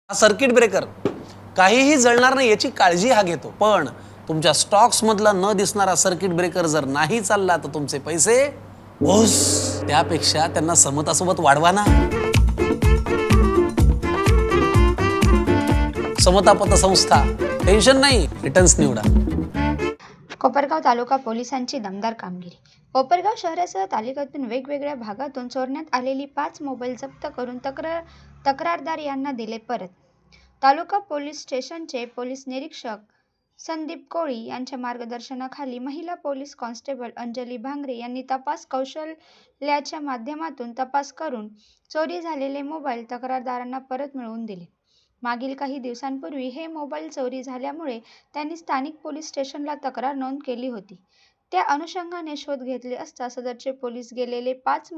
हा circuit breaker काहीही जळणार नाही याची काळजी हा घेतो, पण तुमच्या स्टॉक्स मधला न दिसणारा सर्किट ब्रेकर जर नाही चालला तर तुमचे पैसे ओस. त्यापेक्षा त्यांना समतासोबत वाढवा ना. समता पतसंस्था, टेन्शन नाही, रिटर्न्स निवडा. कोपरगाव तालुका पोलिसांची दमदार कामगिरी. कोपरगाव शहरासह तालुक्यातून वेगवेगळ्या भागातून चोरण्यात आलेली 5 मोबाईल जप्त करून तक्रारदार यांना दिले परत. तालुका पोलीस स्टेशनचे पोलीस निरीक्षक संदीप कोळी यांच्या मार्गदर्शनाखाली महिला पोलीस कॉन्स्टेबल अंजली भांगरे यांनी तपास कौशल्याच्या माध्यमातून तपास करून चोरी झालेले मोबाईल तक्रारदारांना परत मिळवून दिले. मागील काही दिवसांपूर्वी हे मोबाईल चोरी झाल्यामुळे त्यांनी स्थानिक पोलीस स्टेशनला तक्रार नोंद केली होती. त्या अनुषंगाने शोध घेतले असता सदरचे पोलीस गेलेले 5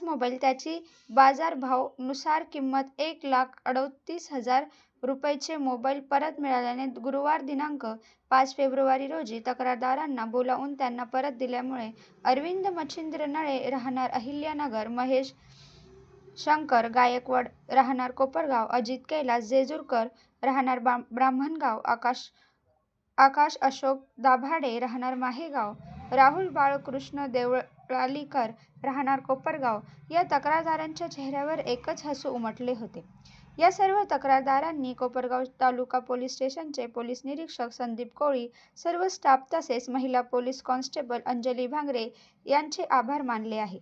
मोबाईल त्याची बाजारभाव नुसार किंमत 1,38,000 रुपयाचे मोबाईल परत मिळाल्याने गुरुवार दिनांक 5 फेब्रुवारी रोजी तक्रारदारांना बोलावून त्यांना परत दिल्यामुळे अरविंद मच्छिंद्र नळे राहणार अहिल्यानगर, महेश शंकर गायकवाड राहणार कोपरगाव, अजित कैलास जेजुरकर राहणार ब्राह्मणगाव, आकाश अशोक दाभाडे राहणार माहेगाव, राहुल बाळकृष्ण देवळालीकर राहणार कोपरगाव या तक्रारदारांच्या चेहऱ्यावर एकच हसू उमटले होते. या सर्व तक्रारदारांनी कोपरगाव तालुका पोलीस स्टेशनचे पोलीस निरीक्षक संदीप कोळी, सर्व स्टाफ तसेच महिला पोलीस कॉन्स्टेबल अंजली भांगरे यांचे आभार मानले आहे.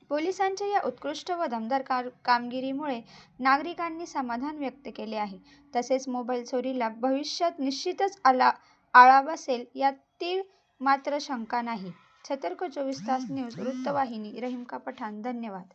पोलिसांच्या या उत्कृष्ट व दमदार कामगिरीमुळे नागरिकांनी समाधान व्यक्त केले आहे. तसेच मोबाईल चोरीला भविष्यात निश्चितच आळा बसेल यातील मात्र शंका नाही. सतर्क 24 तास न्यूज वृत्तवाहिनी, रहीम का पठाण. धन्यवाद.